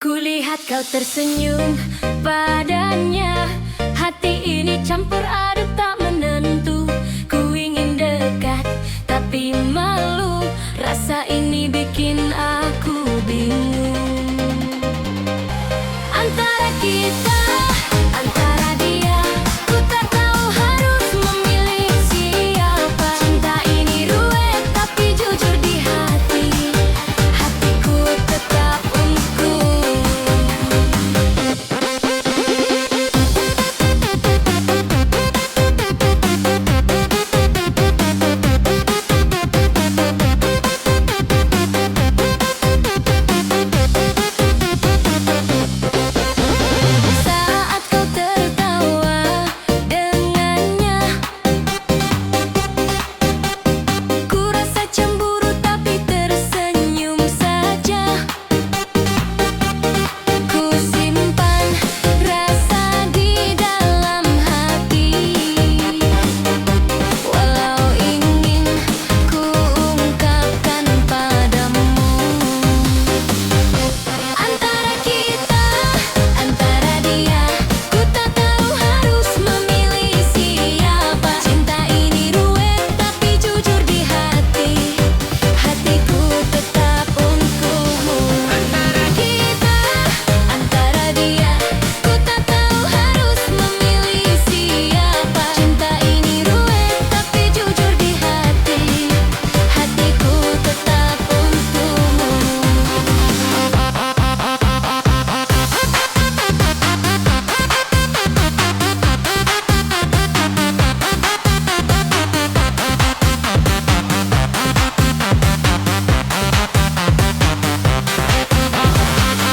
Kulihat kau tersenyum padanya, hati ini campur aduk tak menentu. Ku ingin dekat tapi malu, rasa ini bikin aku bingung. Antara kita, antara dia, ku tak tahu harus memilih siapa. Cinta ini ruwet tapi jujur di hati, hatiku tetap untukmu. Saat kau tertawa dengannya, ku rasa cemburu tapi tersenyum saja. Ku simpan rasa di dalam hati, walau ingin ku ungkapkan padamu. Antara kita, antara dia, ku tak tahu harus memilih siapa. Cinta ini ruwet tapi jujur di hati, hatiku tetap untukmu. Antara kita, antara dia, ku tak tahu harus memilih siapa. Cinta ini ruwet tapi jujur di hati, hatiku tetap untukmu.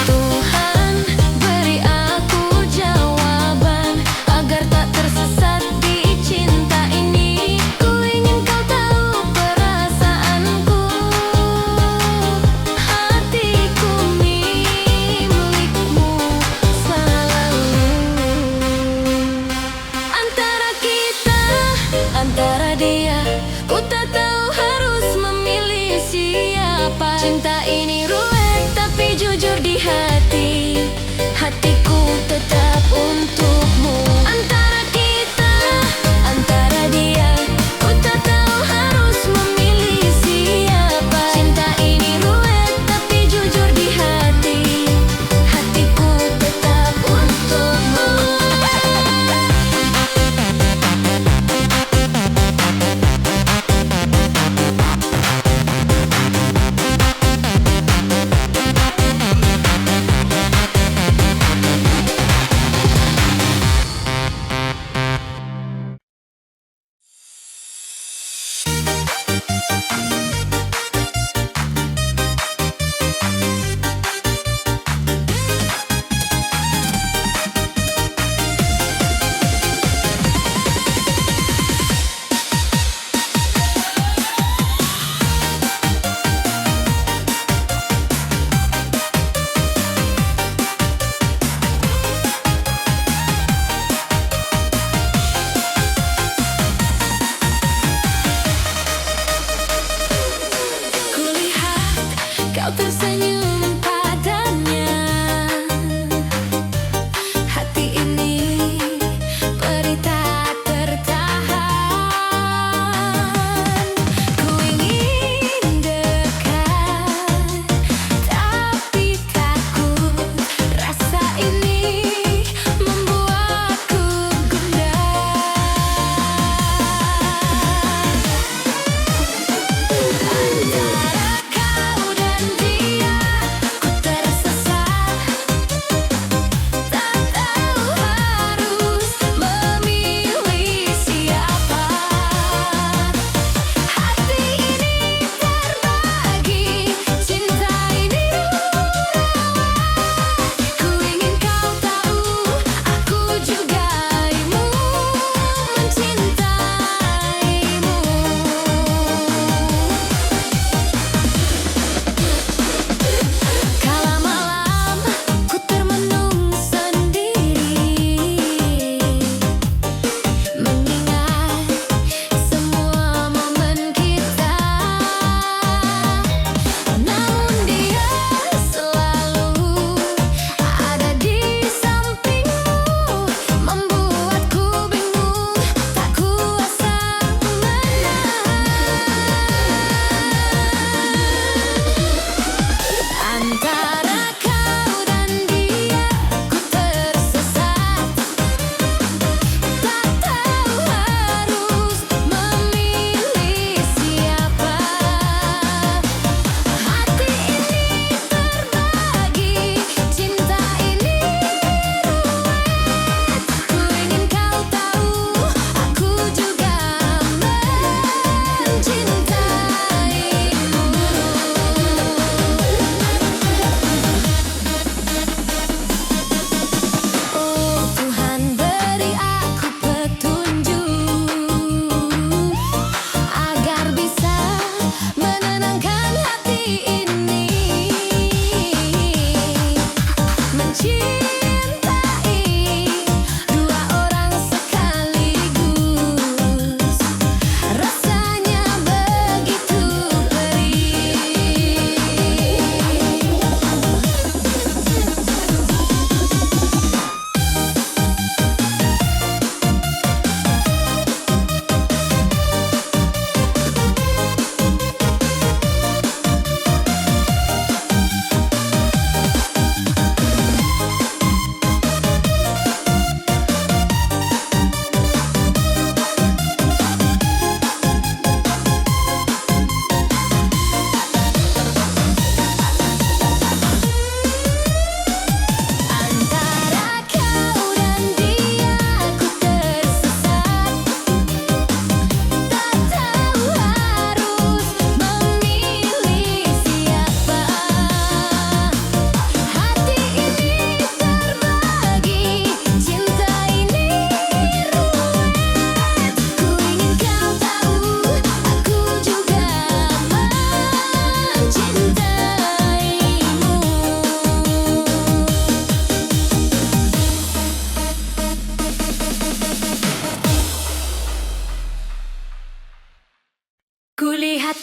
Tuhan, beri aku jawaban agar tak tersesat di cinta ini. Ku ingin kau tahu perasaanku, hatiku milikmu selalu. Antara kita, antara dia, ku tak tahu harus memilih siapa. Cinta ini ruwet tapi jujur di hati, hatiku tetap untukmu. Antara kita, antara dia, ku tak tahu harus memilih siapa. Cinta ini ruwet tapi jujur di hati, hatiku tetap untukmu.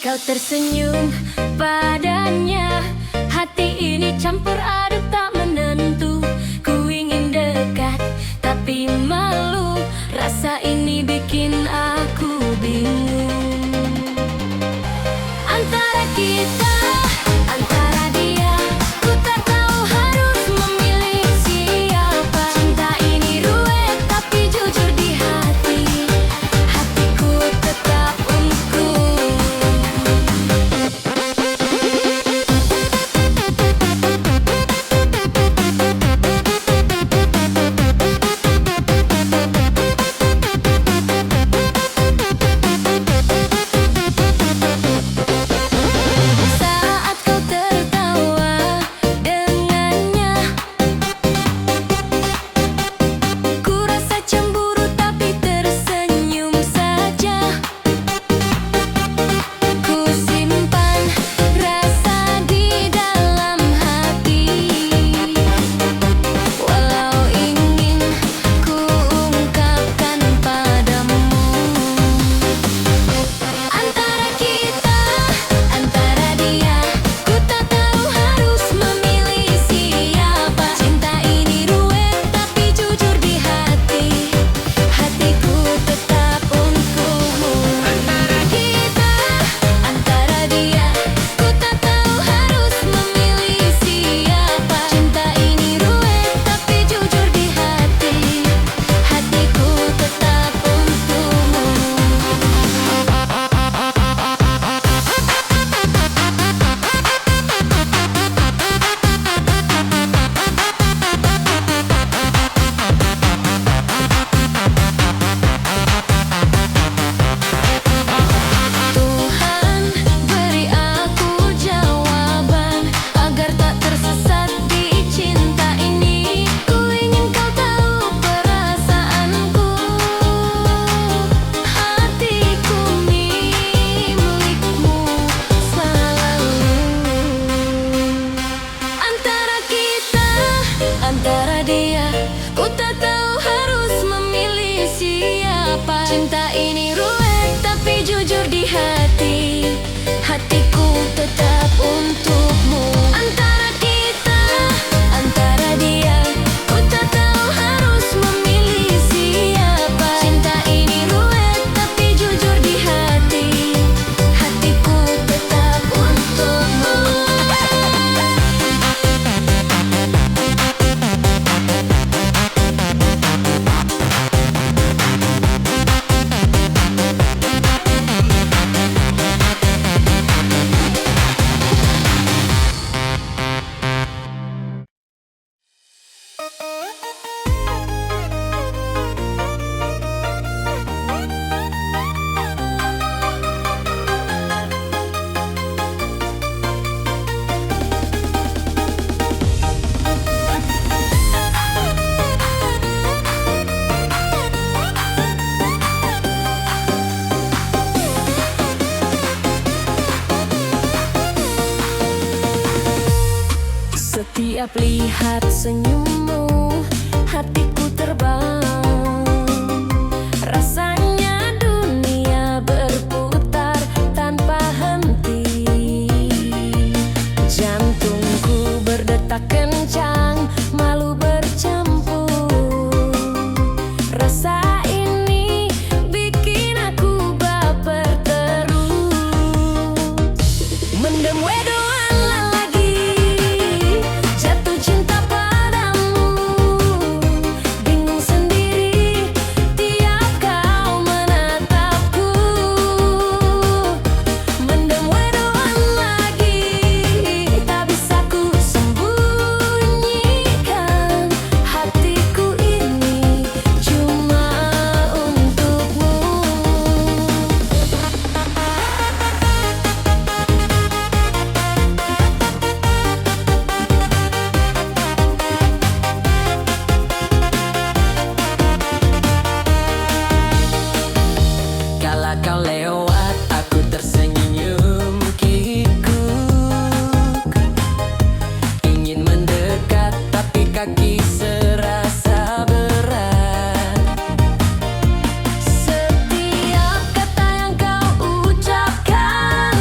kau tersenyum padanya, hati ini campur aduk tak menentu. Ku ingin dekat tapi malu, rasa ini bikin aku bingung. Antara kita, antara dia, ku tak tahu harus memilih siapa. Cinta ini ruwet tapi jujur di hati, hatiku tetap untukmu. Saat kau tertawa dengannya, ku rasa cemburu tapi tersenyum saja. Ku simpan rasa di dalam hati, walau ingin ku ungkapkan padamu. Antara kita, antara dia, ku tak tahu harus memilih siapa. Cinta ini ruwet tapi jujur di hati, hatiku tetap untukmu. Antara kita, antara dia, ku tak tahu harus memilih siapa. Cinta ini ruwet tapi jujur di hati, hatiku tetap untukmu. Tuhan, beri aku jawaban agar tak tersesat di cinta ini. Ku ingin kau tahu perasaanku, hatiku milikmu selalu. Antara kita, antara dia, ku tak tahu harus memilih siapa. Cinta ini ruwet tapi jujur di hati, hatiku tetap untukmu. Antara kita, antara dia, ku tak tahu harus memilih siapa. Cinta ini ruwet tapi jujur di hati, hatiku tetap untukmu. Setiap lihat senyummu, hatiku terbang. Rasanya dunia berputar tanpa henti. Jantungku berdetak kencang, malu bercampur. Rasa ini bikin aku baper terus. Mendem wedoan lagi, jatuh cinta padamu. Bingung sendiri tiap kau menatapku. Mendem wedoan lagi, tak bisa ku sembunyikan. Hatiku ini cuma untukmu. Kala kau lewat, aku tersenyum kikuk. Ingin mendekat, tapi kaki serasa berat. Setiap kata yang kau ucapkan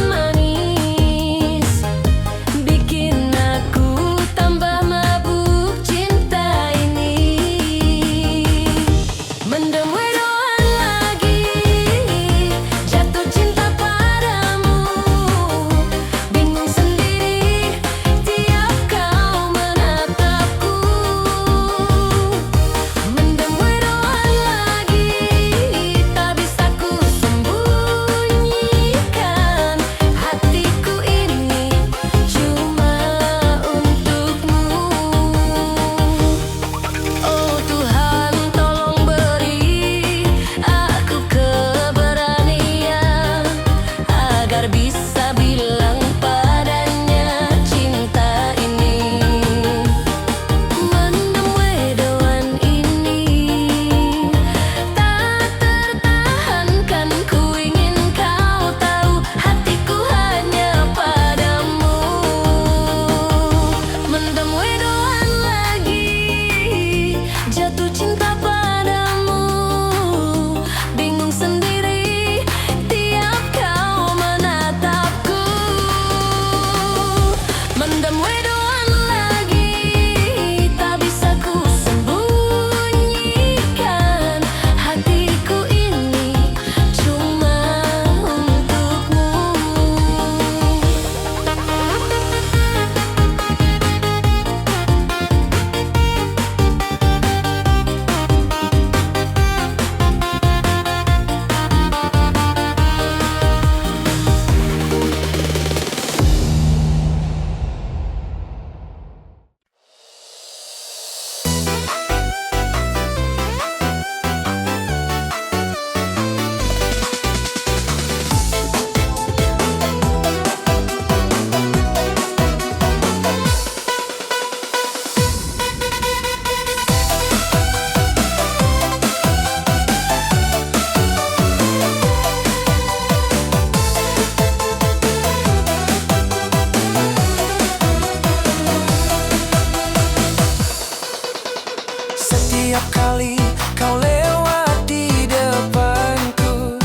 Setiap kali kau lewat di depanku,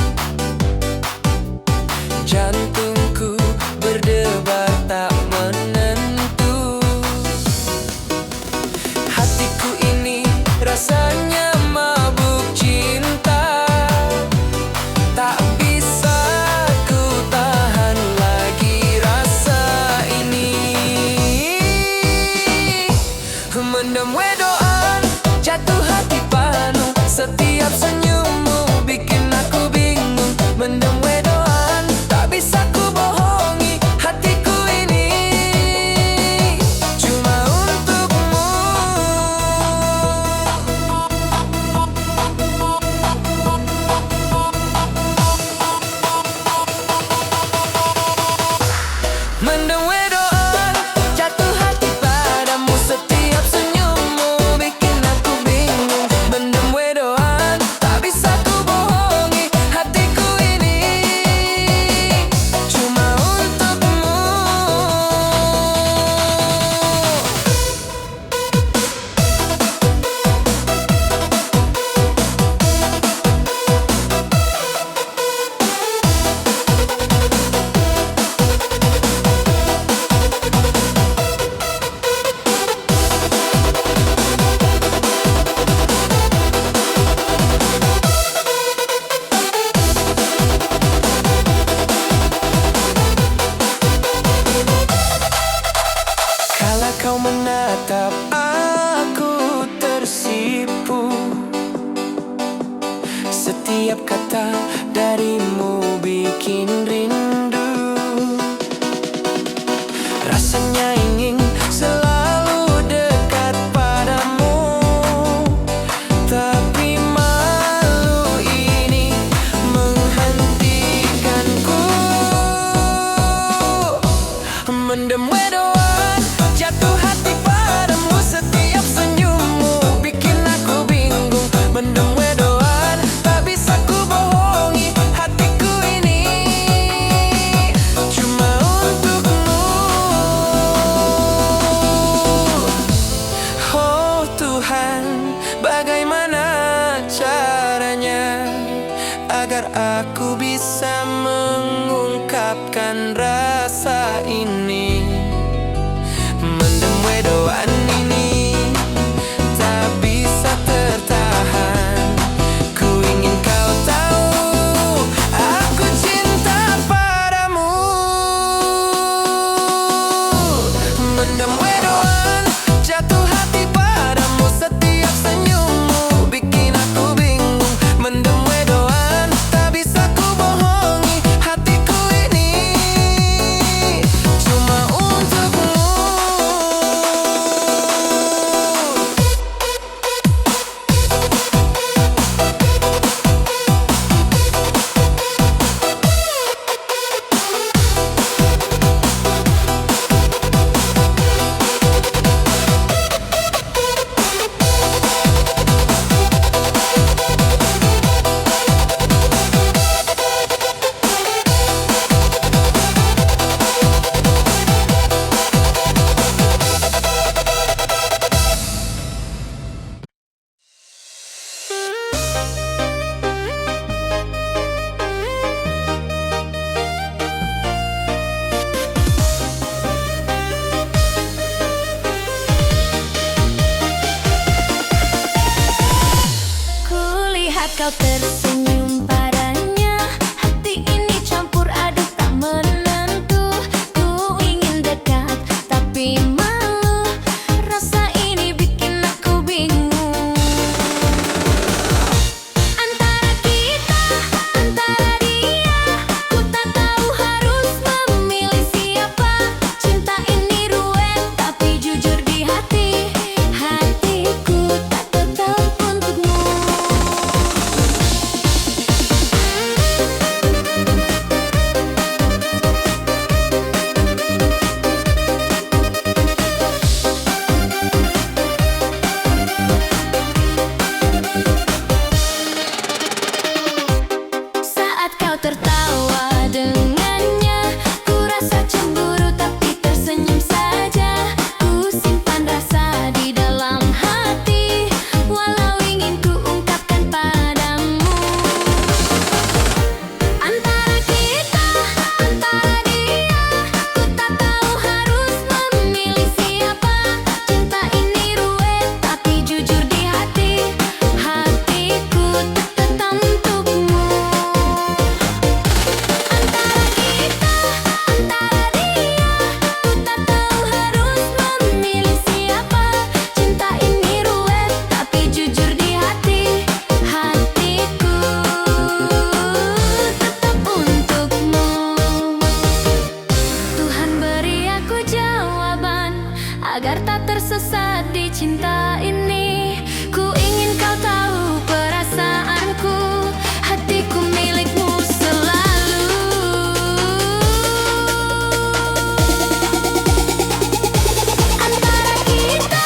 jantungku berdebar tak menentu. Hatiku ini rasanya mabuk cinta, tak bisa ku tahan lagi rasa ini. Mendem wedoan, jatuh hati panu, setiap senyummu bikin aku bingung. Mendem wedoan, tak bisa ku bohongi hatiku ini cuma untukmu. Mendem wedoan, jatuh hati padamu, setiap senyummu bikin aku bingung. Mendem wedoan, tak bisa ku bohongi hatiku ini cuma untukmu. Kala kau menatap aku tersipu, setiap kata darimu bikin rindu. Rasanya ingin selalu dekat padamu, tapi malu ini menghentikanku. Mendem wedoan, jatuh hati padamu, setiap senyummu bikin aku bingung. Mendem wedoan, tak bisa ku bohongi hatiku ini cuma untukmu. Oh Tuhan, bagaimana caranya agar aku bisa mengungkapkan rasa ini. Mendem wedoan ini tak bisa tertahan, ku ingin kau tahu aku cinta padamu. Mendem wedoan, jatuh hati padamu, setiap senyummu bikin aku bingung. Mendem wedoan, tak bisa ku bohongi hatiku ini cuma untukmu. Kulihat kau tersenyum padanya, hati ini campur aduk tak menentu. Ku ingin dekat tapi malu, rasa ini bikin aku bingung. Antara kita, antara dia, ku tak tahu harus memilih siapa. Cinta ini ruwet tapi jujur di hati, hatiku tak tetap untukmu. cinta ini. Ku ingin kau tahu perasaanku, hatiku milikmu selalu. Antara kita,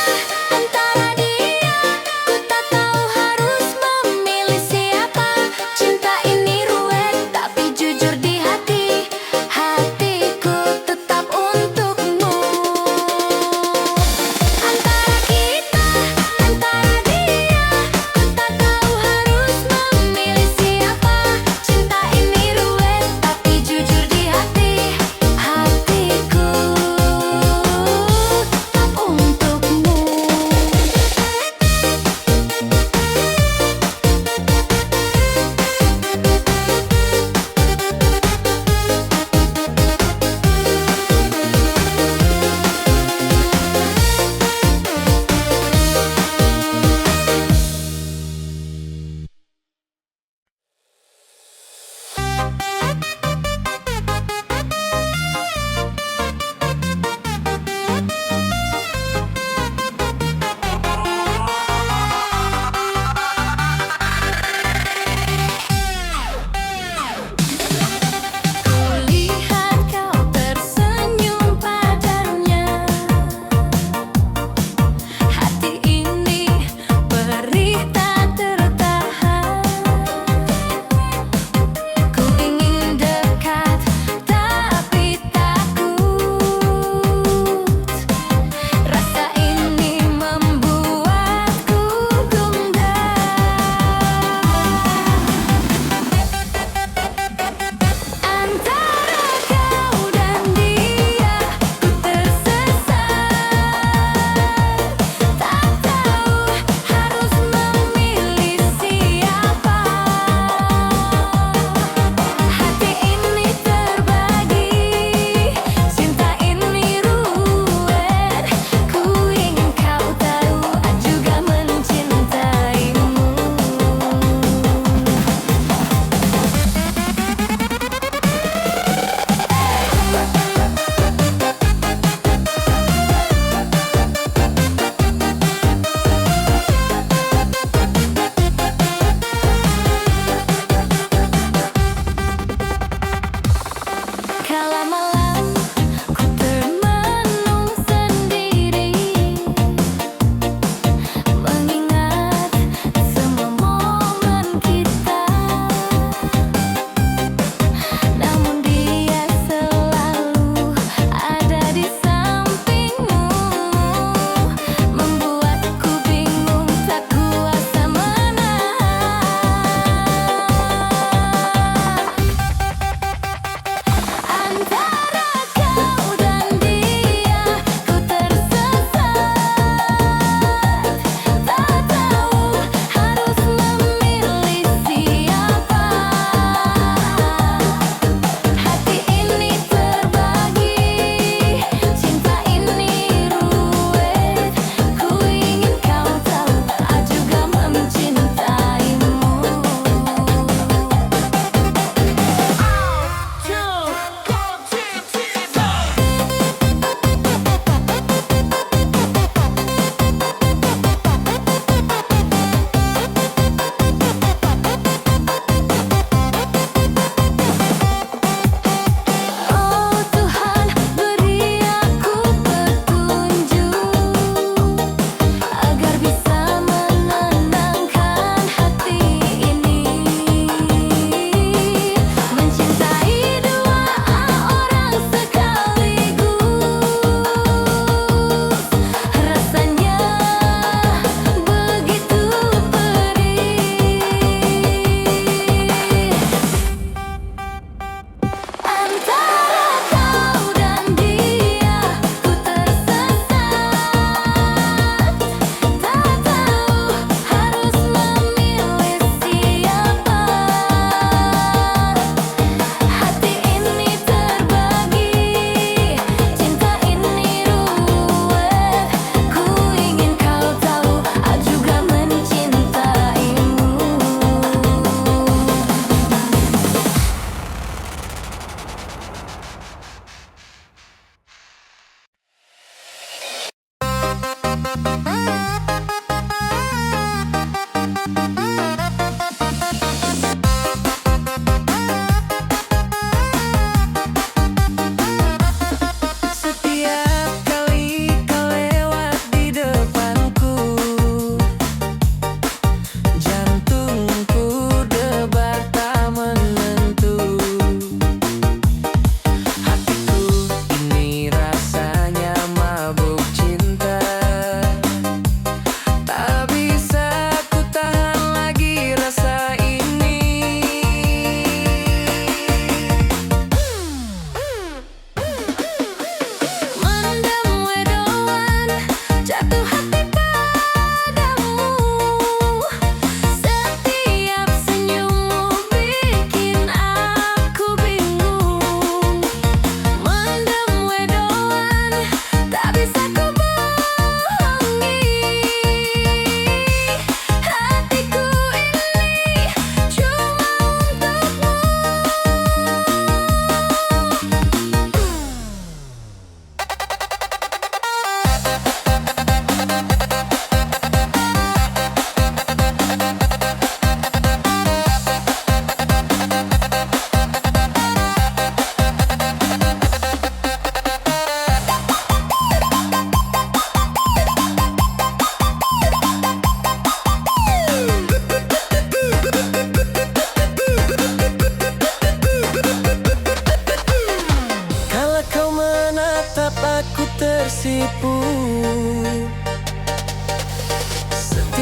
antara dia, ku tak tahu harus memilih siapa. Cinta ini ruwet tapi jujur di hati, hatiku tetap untukmu. Antara kita,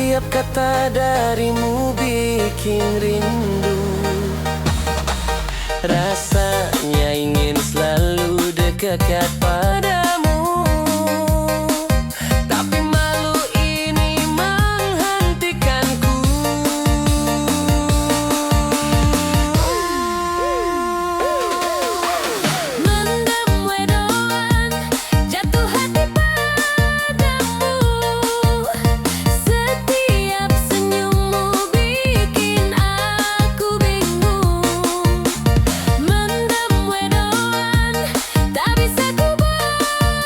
Setiap kata darimu bikin rindu. Rasanya ingin selalu dekat padamu, tapi malu ini menghentikanku. Mendem wedoan, jatuh hati padamu. Setiap senyummu bikin aku bingung. Mendem wedoan, tak bisa ku bohongi.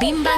Bimba